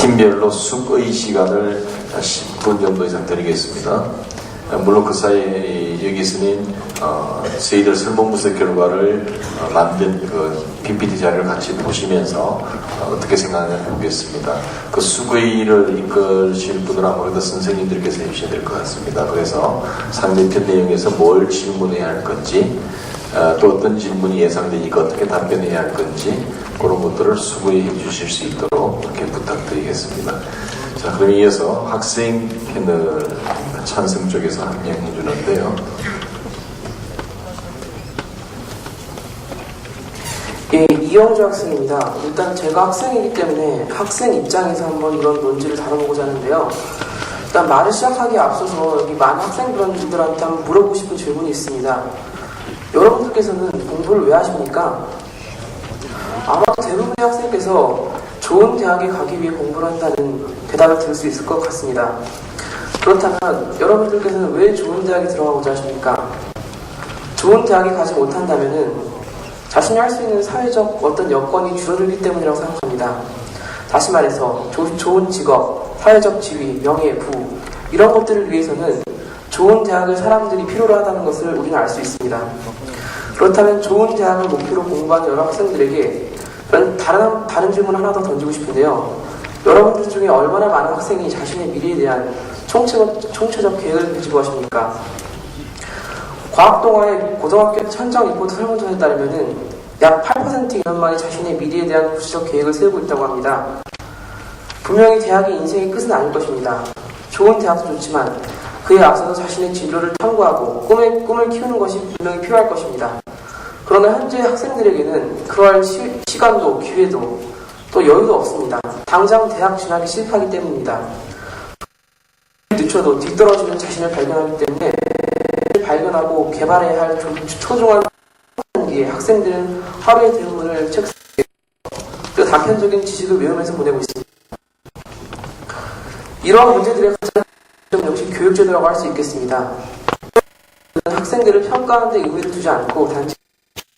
팀별로 숙의 시간을 10분 정도 이상 드리겠습니다. 물론 그 사이에 여기서는 저희들 설문분석 결과를 만든 그 PPT 자료를 같이 보시면서 어떻게 생각하는지 보겠습니다. 그 숙의를 이끌실 분은 아무래도 선생님들께서 해주셔야 될 것 같습니다. 그래서 상대편 내용에서 뭘 질문해야 할 건지, 또 어떤 질문이 예상되니까 어떻게 답변해야 할 건지 그런 것들을 숙의해 주실 수 있도록 이렇게 부탁드리겠습니다. 자, 그럼 이어서 학생 패널 찬성 쪽에서 한 명 해주는데요. 예, 이영주 학생입니다. 일단 제가 학생이기 때문에 학생 입장에서 한번 이런 논지를 다뤄보고자 하는데요. 일단 말을 시작하기에 앞서서 여기 많은 학생분들한테 한번 물어보고 싶은 질문이 있습니다. 여러분들께서는 공부를 왜 하십니까? 아마도 대부분의 학생께서 좋은 대학에 가기 위해 공부를 한다는 대답을 들을 수 있을 것 같습니다. 그렇다면 여러분들께서는 왜 좋은 대학에 들어가고자 하십니까? 좋은 대학에 가지 못한다면 자신이 할 수 있는 사회적 어떤 여건이 줄어들기 때문이라고 생각합니다. 다시 말해서 좋은 직업, 사회적 지위, 명예, 부 이런 것들을 위해서는 좋은 대학을 사람들이 필요로 하다는 것을 우리는 알 수 있습니다. 그렇다면 좋은 대학을 목표로 공부하는 여러 학생들에게 다른 질문 하나 더 던지고 싶은데요. 여러분들 중에 얼마나 많은 학생이 자신의 미래에 대한 총체적 계획을 가지고 하십니까? 과학동아의 고등학교 천정 리포트 설문조사에 따르면 약 8% 인원만이 자신의 미래에 대한 구체적 계획을 세우고 있다고 합니다. 분명히 대학이 인생의 끝은 아닐 것입니다. 좋은 대학도 좋지만 그에 앞서서 자신의 진로를 탐구하고 꿈을 키우는 것이 분명히 필요할 것입니다. 그러나 현재 학생들에게는 그러할 시간도 기회도 또 여유도 없습니다. 당장 대학 진학에 실패하기 때문입니다. 늦춰도 뒤떨어지는 자신을 발견하기 때문에 발견하고 개발해야 할 초중한 단계에 학생들은 하루의 대부분을 책상에 그 단편적인 지식을 외우면서 보내고 있습니다. 이러한 문제들의 가장 역시 교육제도라고 할 수 있겠습니다. 학생들을 평가하는 데 의미를 두지 않고 단지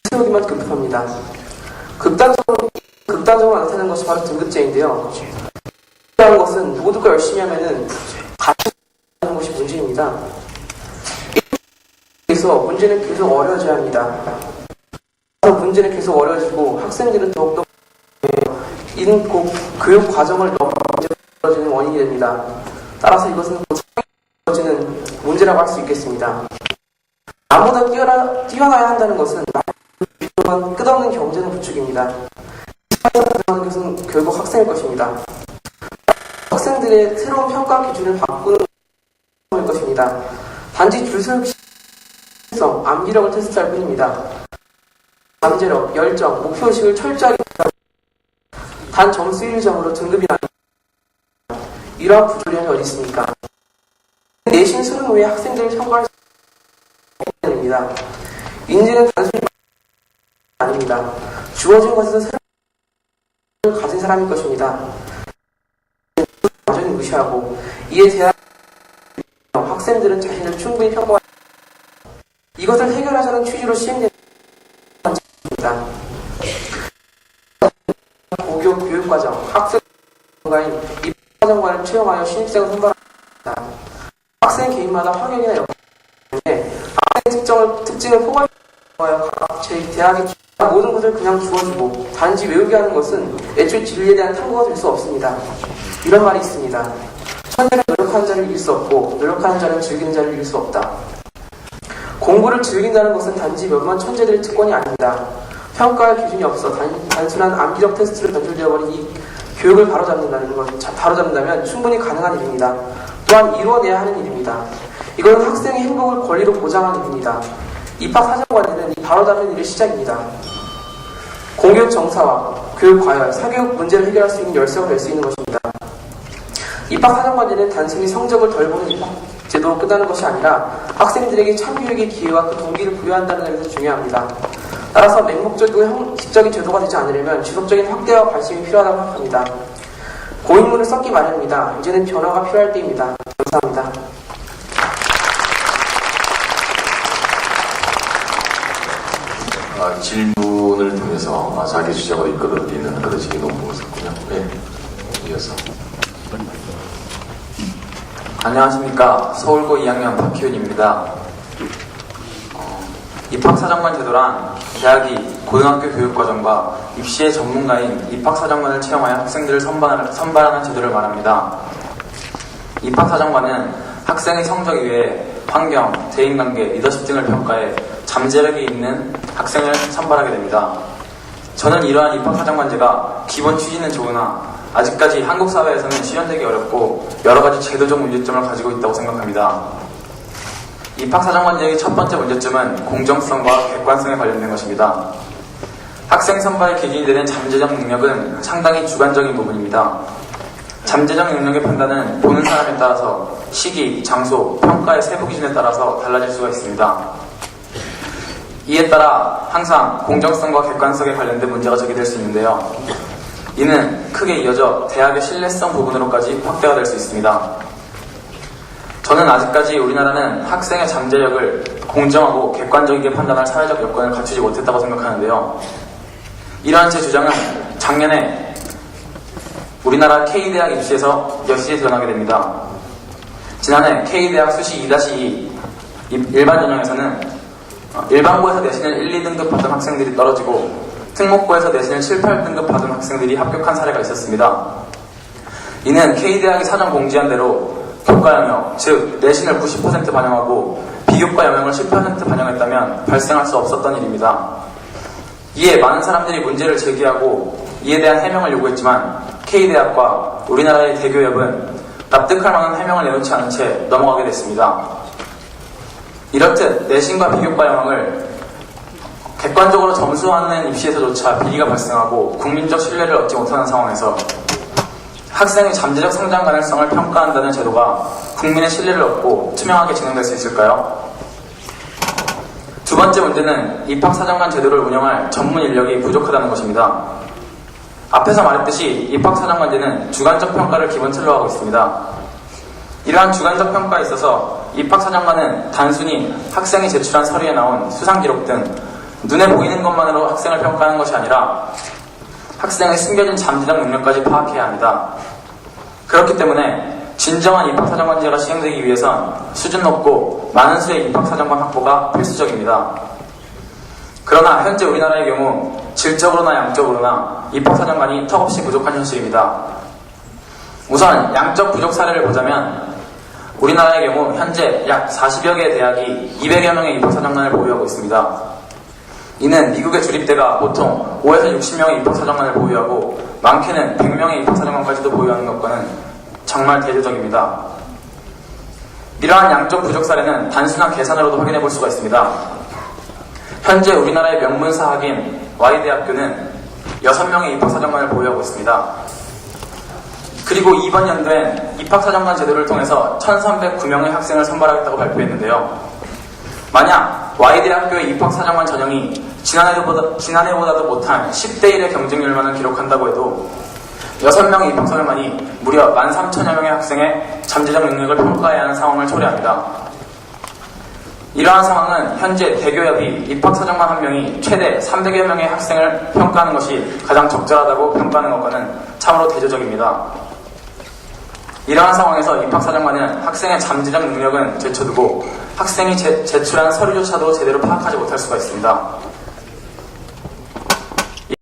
세우기만 급급합니다. 극단적으로 나타나는 것이 바로 등급제인데요. 중요한 것은 모두가 열심히 하면은 같이 하는 것이 문제입니다. 그래서 문제는 계속 어려워져야 합니다. 문제는 계속 어려워지고 학생들은 더욱더 교육 과정을 너무 어려워지는 원인이 됩니다. 따라서 이것은 어려워지는 문제라고 할 수 있겠습니다. 나보다 뛰어나야 한다는 것은 끝없는 경쟁을 부추깁니다. 이 것은 결국 학생일 것입니다. 학생들의 새로운 평가 기준을 바꾸는 것입니다. 단지 줄서기 암기력을 테스트할 뿐입니다. 잠재력, 열정, 목표의식을 철저하게 단 점수 1점으로 등급이 나눕니다. 이러한 부조리함이 어디 있습니까? 내신 수능 후에 학생들을 평가할 수 있는 됩니다. 인지는 단순히 아닙니다. 주어진 것에서 새로운 가진 사람일 것입니다. 완전히 무시하고 이에 대한 학생들은 자신을 충분히 평가합니다. 이것을 해결하자는 취지로 시행되는 것입니다. 고교 교육과정, 학생과인 입학과정관을 채용하여 신입생을 선발합니다. 학생 개인마다 확연이나 역할 때문에 학생 특징을 포괄하여 각 대학의 모든 것을 그냥 주어주고 단지 외우게 하는 것은 애초에 진리에 대한 탐구가 될 수 없습니다. 이런 말이 있습니다. 천재는 노력하는 자를 이길 수 없고 노력하는 자는 즐기는 자를 이길 수 없다. 공부를 즐긴다는 것은 단지 몇몇 천재들의 특권이 아닙니다. 평가할 기준이 없어 단순한 암기력 테스트로 변질되어버린 이 교육을 바로잡는다면 충분히 가능한 일입니다. 또한 이루어내야 하는 일입니다. 이것은 학생의 행복을 권리로 보장하는 일입니다. 입학 사정관리는 이 바로잡는 일의 시작입니다. 공교육 정사와 교육 과열, 사교육 문제를 해결할 수 있는 열쇠가 될 수 있는 것입니다. 입학 사정관리는 단순히 성적을 덜 보는 입학 제도로 끝나는 것이 아니라 학생들에게 참교육의 기회와 그 동기를 부여한다는 점에서 중요합니다. 따라서 맹목적이고 형식적인 제도가 되지 않으려면 지속적인 확대와 관심이 필요하다고 생각합니다. 고인물을 썩기 마련입니다. 이제는 변화가 필요할 때입니다. 감사합니다. 질문을 통해서 자기 주장을 이끌어내는 그런 식의 논문을 썼군요. 네. 이어서. 안녕하십니까. 서울고 2학년 박희윤입니다. 입학사정관 제도란 대학이 고등학교 교육과정과 입시의 전문가인 입학사정관을 채용하여 학생들을 선발하는 제도를 말합니다. 입학사정관은 학생의 성적 이외에 환경, 대인관계, 리더십 등을 평가해 잠재력이 있는 학생을 선발하게 됩니다. 저는 이러한 입학사정관제가 기본 취지는 좋으나 아직까지 한국 사회에서는 실현되기 어렵고 여러가지 제도적 문제점을 가지고 있다고 생각합니다. 입학사정관제의 첫 번째 문제점은 공정성과 객관성에 관련된 것입니다. 학생 선발 기준이 되는 잠재적 능력은 상당히 주관적인 부분입니다. 잠재적 능력의 판단은 보는 사람에 따라서 시기, 장소, 평가의 세부 기준에 따라서 달라질 수가 있습니다. 이에 따라 항상 공정성과 객관성에 관련된 문제가 제기될 수 있는데요. 이는 크게 이어져 대학의 신뢰성 부분으로까지 확대가 될 수 있습니다. 저는 아직까지 우리나라는 학생의 잠재력을 공정하고 객관적이게 판단할 사회적 여건을 갖추지 못했다고 생각하는데요. 이러한 제 주장은 작년에 우리나라 K대학 입시에서 여실히 드러나게 됩니다. 지난해 K대학 수시 2-2 일반 전형에서는 일반고에서 내신을 1, 2등급 받은 학생들이 떨어지고 특목고에서 내신을 7, 8등급 받은 학생들이 합격한 사례가 있었습니다. 이는 K대학이 사전 공지한 대로 교과 영역, 즉 내신을 90% 반영하고 비교과 영역을 10% 반영했다면 발생할 수 없었던 일입니다. 이에 많은 사람들이 문제를 제기하고 이에 대한 해명을 요구했지만 K대학과 우리나라의 대교협은 납득할 만한 해명을 내놓지 않은 채 넘어가게 됐습니다. 이렇듯 내신과 비교과 영역을 객관적으로 점수하는 입시에서조차 비리가 발생하고 국민적 신뢰를 얻지 못하는 상황에서 학생의 잠재적 성장 가능성을 평가한다는 제도가 국민의 신뢰를 얻고 투명하게 진행될 수 있을까요? 두 번째 문제는 입학사정관 제도를 운영할 전문 인력이 부족하다는 것입니다. 앞에서 말했듯이 입학사정관제는 주관적 평가를 기본 틀로 하고 있습니다. 이러한 주관적 평가에 있어서 입학사정관은 단순히 학생이 제출한 서류에 나온 수상기록 등 눈에 보이는 것만으로 학생을 평가하는 것이 아니라 학생의 숨겨진 잠재적 능력까지 파악해야 합니다. 그렇기 때문에 진정한 입학사정관제가 시행되기 위해선 수준 높고 많은 수의 입학사정관 확보가 필수적입니다. 그러나 현재 우리나라의 경우 질적으로나 양적으로나 입학사정관이 턱없이 부족한 현실입니다. 우선 양적 부족 사례를 보자면 우리나라의 경우 현재 약 40여 개의 대학이 200여 명의 입학사정관을 보유하고 있습니다. 이는 미국의 주립대가 보통 5에서 60명의 입학사정관을 보유하고 많게는 100명의 입학사정관까지도 보유하는 것과는 정말 대조적입니다. 이러한 양적 부족 사례는 단순한 계산으로도 확인해 볼 수가 있습니다. 현재 우리나라의 명문사학인 Y대학교는 6명의 입학사정관을 보유하고 있습니다. 그리고 이번 연도엔 입학사정관 제도를 통해서 1309명의 학생을 선발하겠다고 발표했는데요. 만약 Y대학교의 입학사정관 전형이 지난해보다도 못한 10대 1의 경쟁률만을 기록한다고 해도 6명의 입학사정관이 무려 13,000여 명의 학생의 잠재적 능력을 평가해야 하는 상황을 초래합니다. 이러한 상황은 현재 대교협이 입학사정관 한 명이 최대 300여 명의 학생을 평가하는 것이 가장 적절하다고 평가하는 것과는 참으로 대조적입니다. 이러한 상황에서 입학사정관은 학생의 잠재적 능력은 제쳐두고 학생이 제출한 서류조차도 제대로 파악하지 못할 수가 있습니다.